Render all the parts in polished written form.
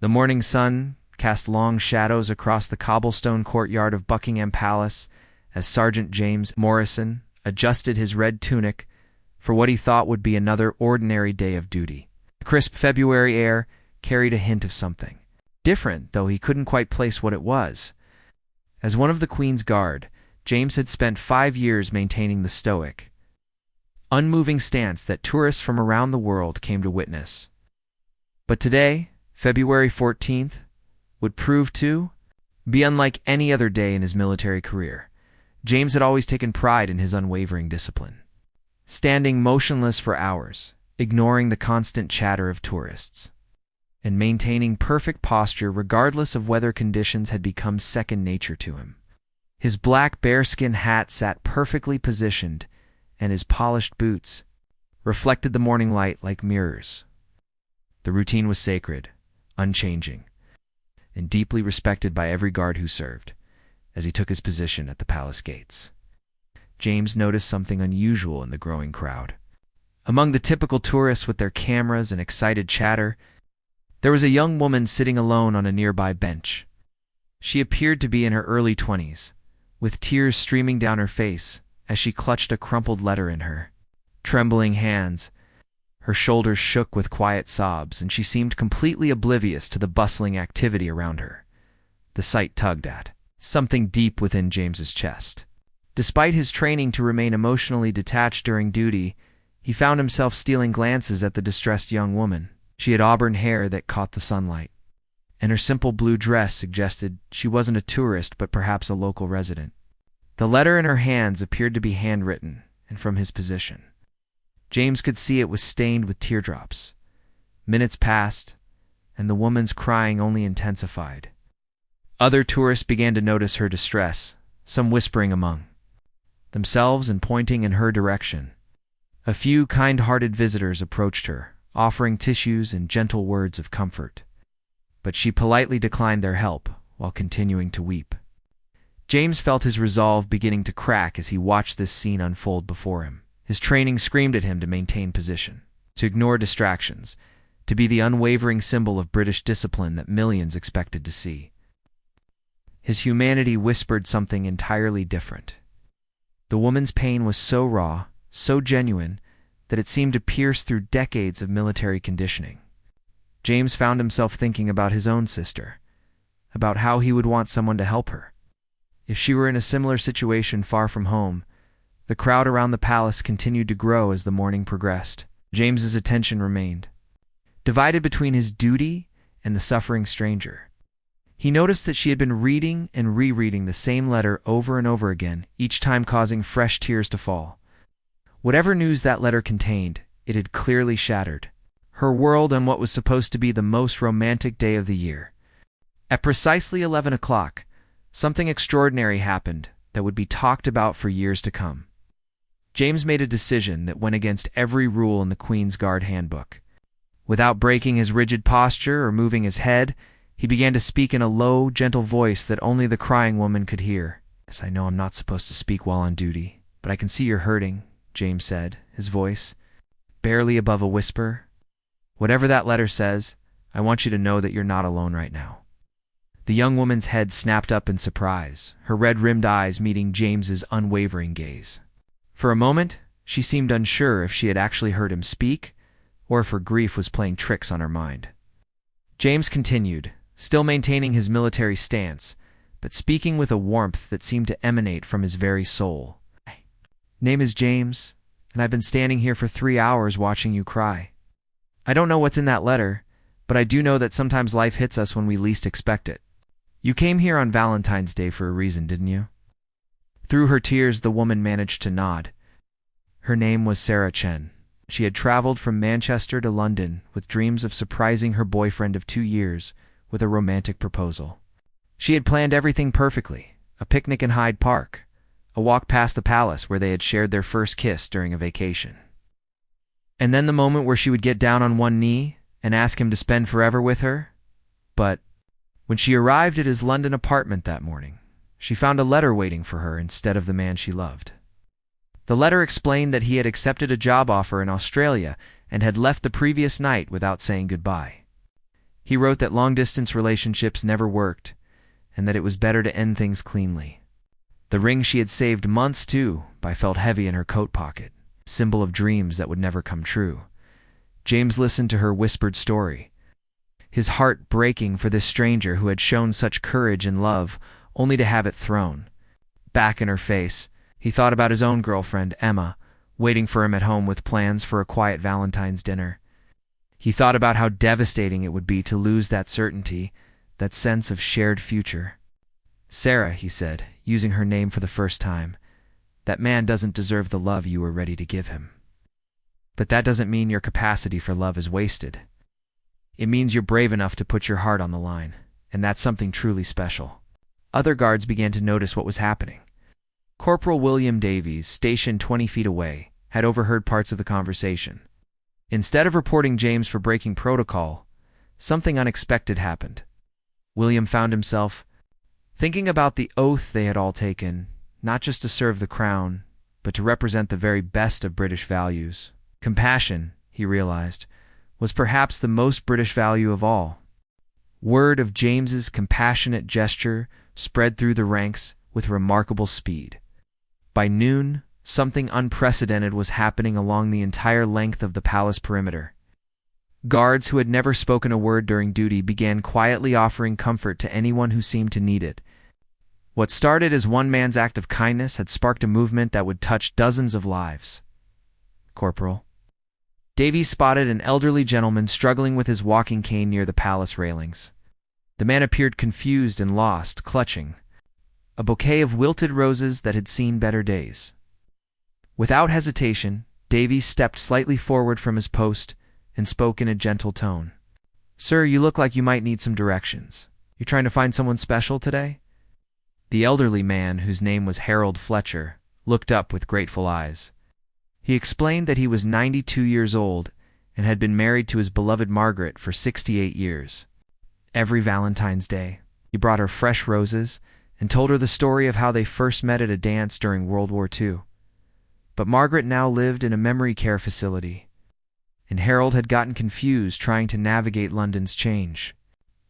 The morning sun cast long shadows across the cobblestone courtyard of Buckingham Palace as Sergeant James Morrison adjusted his red tunic for what he thought would be another ordinary day of duty. The crisp February air carried a hint of something different, though he couldn't quite place what it was. As one of the Queen's Guard, James had spent 5 years maintaining the stoic, unmoving stance that tourists from around the world came to witness. But today, February 14th, would prove to be unlike any other day in his military career. James had always taken pride in his unwavering discipline, standing motionless for hours, ignoring the constant chatter of tourists, and maintaining perfect posture regardless of weather conditions had become second nature to him. His black bearskin hat sat perfectly positioned, and his polished boots reflected the morning light like mirrors. The routine was sacred, unchanging, and deeply respected by every guard who served. As he took his position at the palace gates, James noticed something unusual in the growing crowd. Among the typical tourists with their cameras and excited chatter, there was a young woman sitting alone on a nearby bench. She appeared to be in her early 20s, with tears streaming down her face as she clutched a crumpled letter in her trembling hands. Her shoulders shook with quiet sobs, and she seemed completely oblivious to the bustling activity around her. The sight tugged at something deep within James's chest. Despite his training to remain emotionally detached during duty, he found himself stealing glances at the distressed young woman. She had auburn hair that caught the sunlight, and her simple blue dress suggested she wasn't a tourist but perhaps a local resident. The letter in her hands appeared to be handwritten, and from his position, James could see it was stained with teardrops. Minutes passed, and the woman's crying only intensified. Other tourists began to notice her distress, some whispering among themselves and pointing in her direction. A few kind-hearted visitors approached her, offering tissues and gentle words of comfort, but she politely declined their help while continuing to weep. James felt his resolve beginning to crack as he watched this scene unfold before him. His training screamed at him to maintain position, to ignore distractions, to be the unwavering symbol of British discipline that millions expected to see. His humanity whispered something entirely different. The woman's pain was so raw, so genuine, that it seemed to pierce through decades of military conditioning. James found himself thinking about his own sister, about how he would want someone to help her. If she were in a similar situation far from home. The crowd around the palace continued to grow as the morning progressed. James's attention remained divided between his duty and the suffering stranger. He noticed that she had been reading and rereading the same letter over and over again, each time causing fresh tears to fall. Whatever news that letter contained, it had clearly shattered her world on what was supposed to be the most romantic day of the year. At precisely 11 o'clock, something extraordinary happened that would be talked about for years to come. James made a decision that went against every rule in the Queen's Guard handbook. Without breaking his rigid posture or moving his head, he began to speak in a low, gentle voice that only the crying woman could hear. "Yes, I know I'm not supposed to speak while on duty, but I can see you're hurting," James said, his voice barely above a whisper. "Whatever that letter says, I want you to know that you're not alone right now." The young woman's head snapped up in surprise, her red-rimmed eyes meeting James's unwavering gaze. For a moment, she seemed unsure if she had actually heard him speak, or if her grief was playing tricks on her mind. James continued, still maintaining his military stance, but speaking with a warmth that seemed to emanate from his very soul. "Name is James, and I've been standing here for 3 hours watching you cry. I don't know what's in that letter, but I do know that sometimes life hits us when we least expect it. You came here on Valentine's Day for a reason, didn't you?" Through her tears, the woman managed to nod. Her name was Sarah Chen. She had traveled from Manchester to London with dreams of surprising her boyfriend of 2 years with a romantic proposal. She had planned everything perfectly: a picnic in Hyde Park, a walk past the palace where they had shared their first kiss during a vacation, and then the moment where she would get down on one knee and ask him to spend forever with her. But when she arrived at his London apartment that morning, she found a letter waiting for her instead of the man she loved. The letter explained that he had accepted a job offer in Australia and had left the previous night without saying goodbye. He wrote that long-distance relationships never worked, and that it was better to end things cleanly. The ring she had saved months, too, felt heavy in her coat pocket, symbol of dreams that would never come true. James listened to her whispered story, his heart breaking for this stranger who had shown such courage and love, only to have it thrown back in her face. He thought about his own girlfriend, Emma, waiting for him at home with plans for a quiet Valentine's dinner. He thought about how devastating it would be to lose that certainty, that sense of shared future. "Sarah," he said, using her name for the first time, "that man doesn't deserve the love you were ready to give him. But that doesn't mean your capacity for love is wasted. It means you're brave enough to put your heart on the line, and that's something truly special." Other guards began to notice what was happening. Corporal William Davies, stationed 20 feet away, had overheard parts of the conversation. Instead of reporting James for breaking protocol, something unexpected happened. William found himself thinking about the oath they had all taken, not just to serve the crown, but to represent the very best of British values. Compassion, he realized, was perhaps the most British value of all. Word of James's compassionate gesture spread through the ranks with remarkable speed. By noon, something unprecedented was happening along the entire length of the palace perimeter. Guards who had never spoken a word during duty began quietly offering comfort to anyone who seemed to need it. What started as one man's act of kindness had sparked a movement that would touch dozens of lives. "Corporal." Davies spotted an elderly gentleman struggling with his walking cane near the palace railings. The man appeared confused and lost, clutching a bouquet of wilted roses that had seen better days. Without hesitation, Davies stepped slightly forward from his post and spoke in a gentle tone. "Sir, you look like you might need some directions. You trying to find someone special today?" The elderly man, whose name was Harold Fletcher, looked up with grateful eyes. He explained that he was 92 years old and had been married to his beloved Margaret for 68 years. Every Valentine's Day, he brought her fresh roses and told her the story of how they first met at a dance during World War II. But Margaret now lived in a memory care facility, and Harold had gotten confused trying to navigate London's change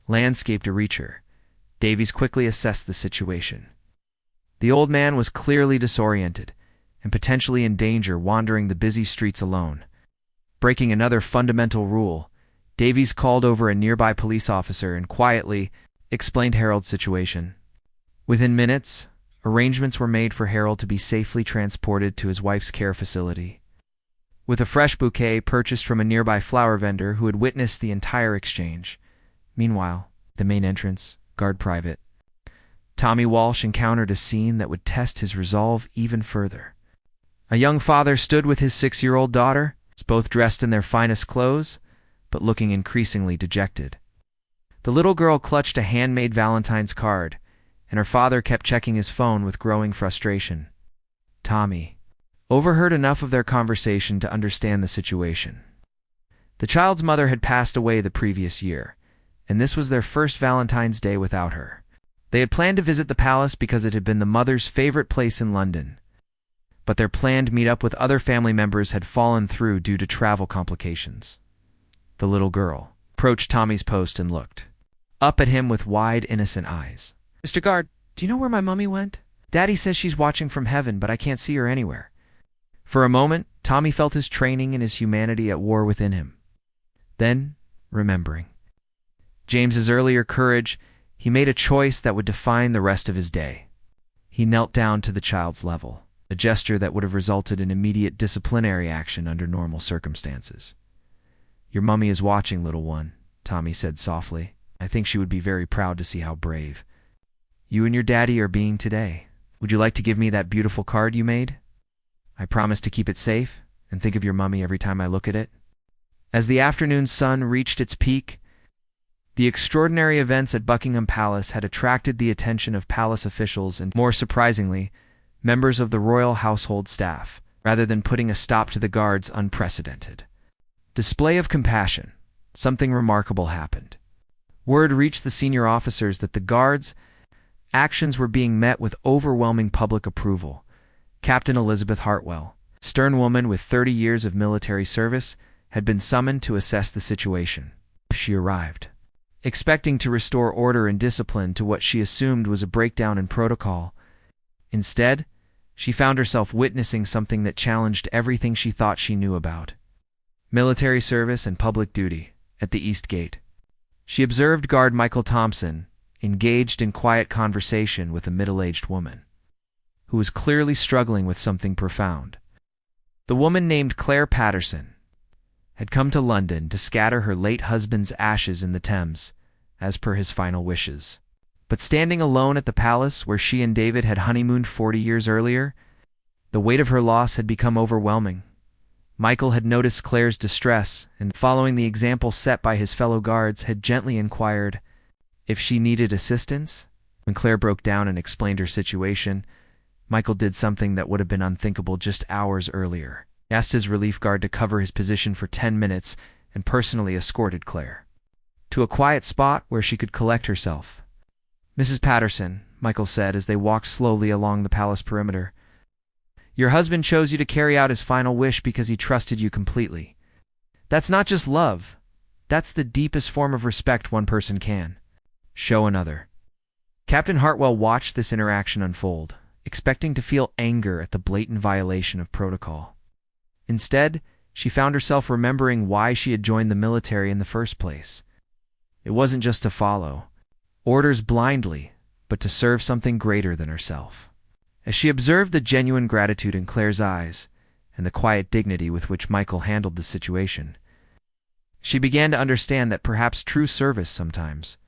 landscape to reach her. Davies quickly assessed the situation. The old man was clearly disoriented and potentially in danger wandering the busy streets alone. Breaking another fundamental rule, Davies called over a nearby police officer and quietly explained Harold's situation. Within minutes, arrangements were made for Harold to be safely transported to his wife's care facility. With a fresh bouquet purchased from a nearby flower vendor who had witnessed the entire exchange. Meanwhile, the main entrance, guard private, Tommy Walsh encountered a scene that would test his resolve even further. A young father stood with his 6-year-old daughter, both dressed in their finest clothes, but looking increasingly dejected. The little girl clutched a handmade Valentine's card, and her father kept checking his phone with growing frustration. Tommy overheard enough of their conversation to understand the situation. The child's mother had passed away the previous year, and this was their first Valentine's Day without her. They had planned to visit the palace because it had been the mother's favorite place in London, but their planned meet-up with other family members had fallen through due to travel complications. The little girl approached Tommy's post and looked up at him with wide, innocent eyes. "Mr. Guard, do you know where my mummy went? Daddy says she's watching from heaven, but I can't see her anywhere." For a moment, Tommy felt his training and his humanity at war within him. Then, remembering James's earlier courage, he made a choice that would define the rest of his day. He knelt down to the child's level, a gesture that would have resulted in immediate disciplinary action under normal circumstances. "Your mummy is watching, little one," Tommy said softly. "I think she would be very proud to see how brave you and your daddy are being today. Would you like to give me that beautiful card you made? I promise to keep it safe and think of your mummy every time I look at it." As the afternoon sun reached its peak, the extraordinary events at Buckingham Palace had attracted the attention of palace officials and, more surprisingly, members of the royal household staff, rather than putting a stop to the guards' unprecedented display of compassion. Something remarkable happened. Word reached the senior officers that the guards' actions were being met with overwhelming public approval. Captain Elizabeth Hartwell, stern woman with 30 years of military service, had been summoned to assess the situation. She arrived expecting to restore order and discipline to what she assumed was a breakdown in protocol. Instead, she found herself witnessing something that challenged everything she thought she knew about military service and public duty. At the East Gate, she observed guard Michael Thompson engaged in quiet conversation with a middle-aged woman who was clearly struggling with something profound. The woman, named Claire Patterson, had come to London to scatter her late husband's ashes in the Thames, as per his final wishes. But standing alone at the palace where she and David had honeymooned 40 years earlier, the weight of her loss had become overwhelming. Michael had noticed Claire's distress, and following the example set by his fellow guards, had gently inquired if she needed assistance. When Claire broke down and explained her situation, Michael did something that would have been unthinkable just hours earlier. He asked his relief guard to cover his position for 10 minutes and personally escorted Claire to a quiet spot where she could collect herself. "Mrs. Patterson," Michael said as they walked slowly along the palace perimeter, "your husband chose you to carry out his final wish because he trusted you completely. That's not just love. That's the deepest form of respect one person can show another." Captain Hartwell watched this interaction unfold, expecting to feel anger at the blatant violation of protocol. Instead, she found herself remembering why she had joined the military in the first place. It wasn't just to follow orders blindly, but to serve something greater than herself. As she observed the genuine gratitude in Claire's eyes and the quiet dignity with which Michael handled the situation, she began to understand that perhaps true service sometimes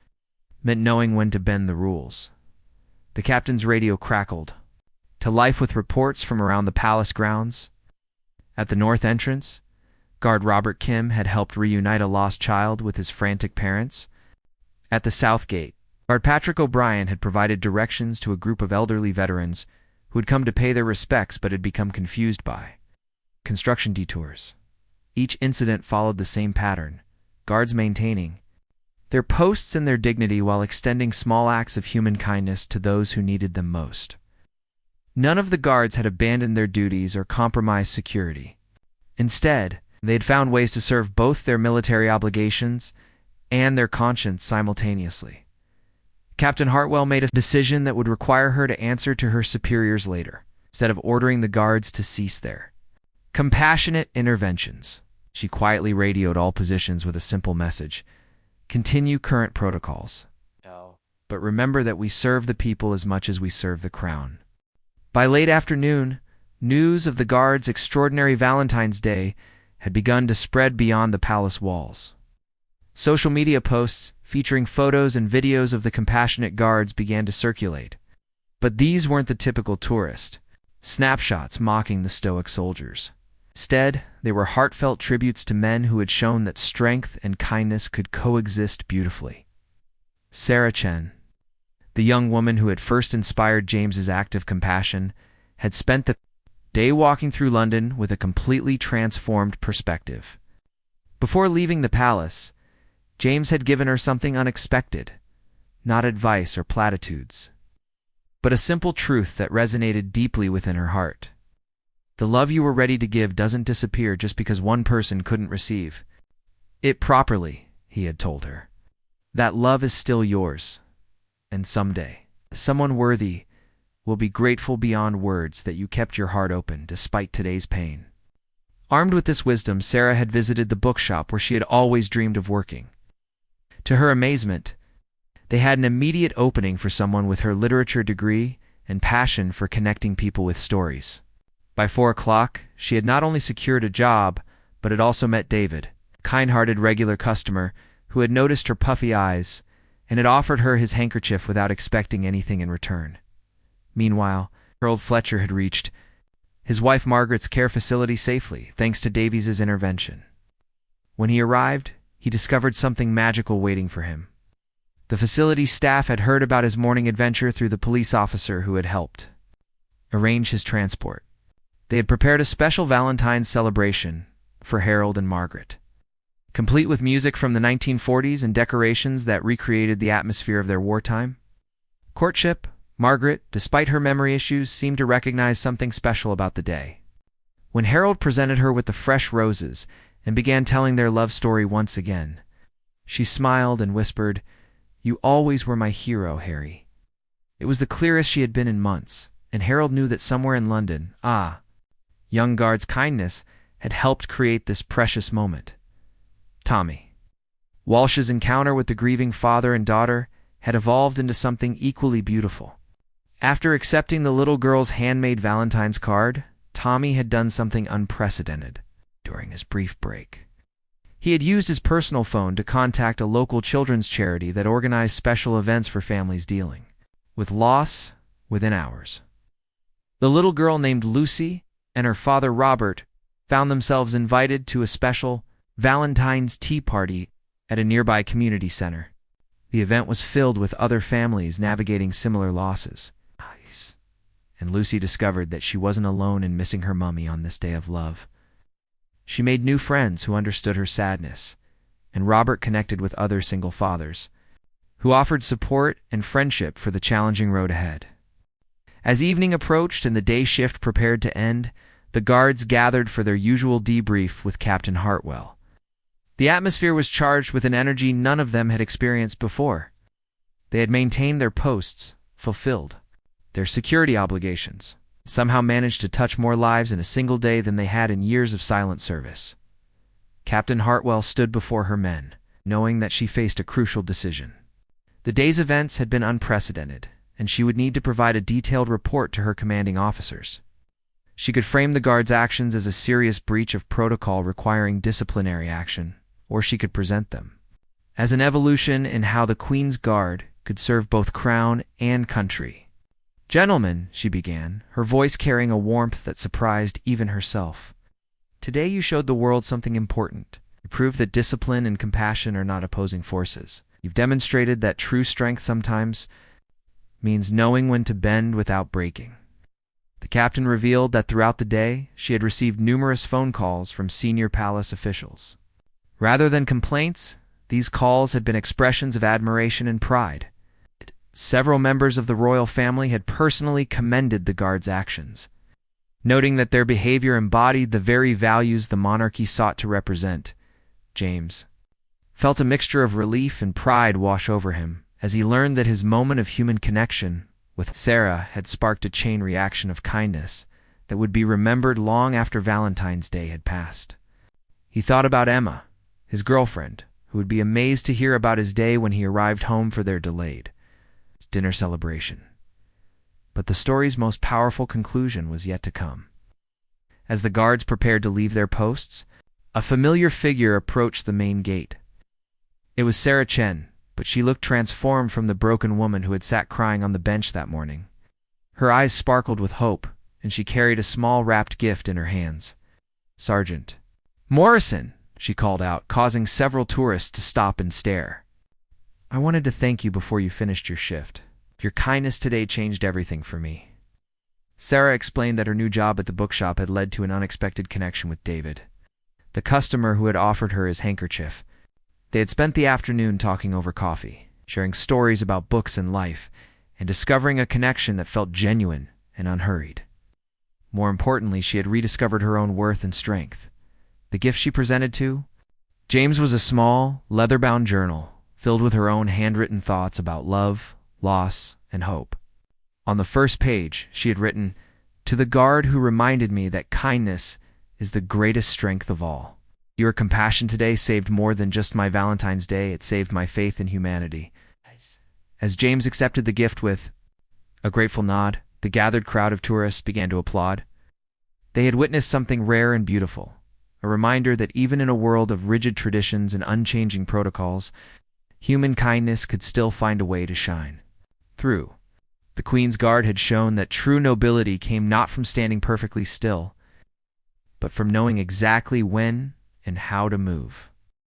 meant knowing when to bend the rules. The captain's radio crackled to life with reports from around the palace grounds. At the north entrance, guard Robert Kim had helped reunite a lost child with his frantic parents. At the south gate, guard Patrick O'Brien had provided directions to a group of elderly veterans who had come to pay their respects but had become confused by construction detours. Each incident followed the same pattern, guards maintaining their posts and their dignity while extending small acts of human kindness to those who needed them most. None of the guards had abandoned their duties or compromised security. Instead, they had found ways to serve both their military obligations and their conscience simultaneously. Captain Hartwell made a decision that would require her to answer to her superiors later, instead of ordering the guards to cease their compassionate interventions. She quietly radioed all positions with a simple message: continue current protocols. No. But remember that we serve the people as much as we serve the crown. By late afternoon, news of the guards' extraordinary Valentine's Day had begun to spread beyond the palace walls. Social media posts featuring photos and videos of the compassionate guards began to circulate. But these weren't the typical tourist snapshots mocking the stoic soldiers. Instead, they were heartfelt tributes to men who had shown that strength and kindness could coexist beautifully. Sarah Chen, the young woman who had first inspired James's act of compassion, had spent the day walking through London with a completely transformed perspective. Before leaving the palace, James had given her something unexpected, not advice or platitudes, but a simple truth that resonated deeply within her heart. The love you were ready to give doesn't disappear just because one person couldn't receive it properly, he had told her. That love is still yours, and someday, someone worthy will be grateful beyond words that you kept your heart open despite today's pain. Armed with this wisdom, Sarah had visited the bookshop where she had always dreamed of working. To her amazement, they had an immediate opening for someone with her literature degree and passion for connecting people with stories. By 4 o'clock, she had not only secured a job, but had also met David, a kind-hearted regular customer who had noticed her puffy eyes and had offered her his handkerchief without expecting anything in return. Meanwhile, Harold Fletcher had reached his wife Margaret's care facility safely, thanks to Davies's intervention. When he arrived, he discovered something magical waiting for him. The facility staff had heard about his morning adventure through the police officer who had helped arrange his transport. They had prepared a special Valentine's celebration for Harold and Margaret, complete with music from the 1940s and decorations that recreated the atmosphere of their wartime courtship. Margaret, despite her memory issues, seemed to recognize something special about the day. When Harold presented her with the fresh roses and began telling their love story once again, She smiled and whispered, "You always were my hero, Harry." It was the clearest she had been in months, and Harold knew that somewhere in London, young guard's kindness had helped create this precious moment. Tommy. Walsh's encounter with the grieving father and daughter had evolved into something equally beautiful. After accepting the little girl's handmade Valentine's card, Tommy had done something unprecedented during his brief break. He had used his personal phone to contact a local children's charity that organized special events for families dealing with loss within hours. The little girl named Lucy and her father Robert found themselves invited to a special Valentine's tea party at a nearby community center. The event was filled with other families navigating similar losses. And Lucy discovered that she wasn't alone in missing her mummy on this day of love. She made new friends who understood her sadness, and Robert connected with other single fathers who offered support and friendship for the challenging road ahead. As evening approached and the day shift prepared to end, the guards gathered for their usual debrief with Captain Hartwell. The atmosphere was charged with an energy none of them had experienced before. They had maintained their posts, fulfilled their security obligations, somehow managed to touch more lives in a single day than they had in years of silent service. Captain Hartwell stood before her men, knowing that she faced a crucial decision. The day's events had been unprecedented, and she would need to provide a detailed report to her commanding officers. She could frame the guards' actions as a serious breach of protocol requiring disciplinary action, or she could present them as an evolution in how the Queen's Guard could serve both crown and country. "Gentlemen," she began, her voice carrying a warmth that surprised even herself. "Today you showed the world something important. You proved that discipline and compassion are not opposing forces. You've demonstrated that true strength sometimes means knowing when to bend without breaking." The captain revealed that throughout the day, she had received numerous phone calls from senior palace officials. Rather than complaints, these calls had been expressions of admiration and pride. Several members of the royal family had personally commended the guards' actions, noting that their behavior embodied the very values the monarchy sought to represent. James felt a mixture of relief and pride wash over him as he learned that his moment of human connection with Sarah had sparked a chain reaction of kindness that would be remembered long after Valentine's Day had passed. He thought about Emma, his girlfriend, who would be amazed to hear about his day when he arrived home for their delayed dinner celebration. But the story's most powerful conclusion was yet to come. As the guards prepared to leave their posts, a familiar figure approached the main gate. It was Sarah Chen, but she looked transformed from the broken woman who had sat crying on the bench that morning. Her eyes sparkled with hope, and she carried a small wrapped gift in her hands. "Sergeant Morrison," she called out, causing several tourists to stop and stare. "I wanted to thank you before you finished your shift. Your kindness today changed everything for me." Sarah explained that her new job at the bookshop had led to an unexpected connection with David, the customer who had offered her his handkerchief. They had spent the afternoon talking over coffee, sharing stories about books and life, and discovering a connection that felt genuine and unhurried. More importantly, she had rediscovered her own worth and strength. The gift she presented to James was a small, leather-bound journal filled with her own handwritten thoughts about love, loss, and hope. On the first page, she had written, "To the guard who reminded me that kindness is the greatest strength of all. Your compassion today saved more than just my Valentine's Day, it saved my faith in humanity." As James accepted the gift with a grateful nod, the gathered crowd of tourists began to applaud. They had witnessed something rare and beautiful, a reminder that even in a world of rigid traditions and unchanging protocols, human kindness could still find a way to shine through. The Queen's Guard had shown that true nobility came not from standing perfectly still, but from knowing exactly when and how to move.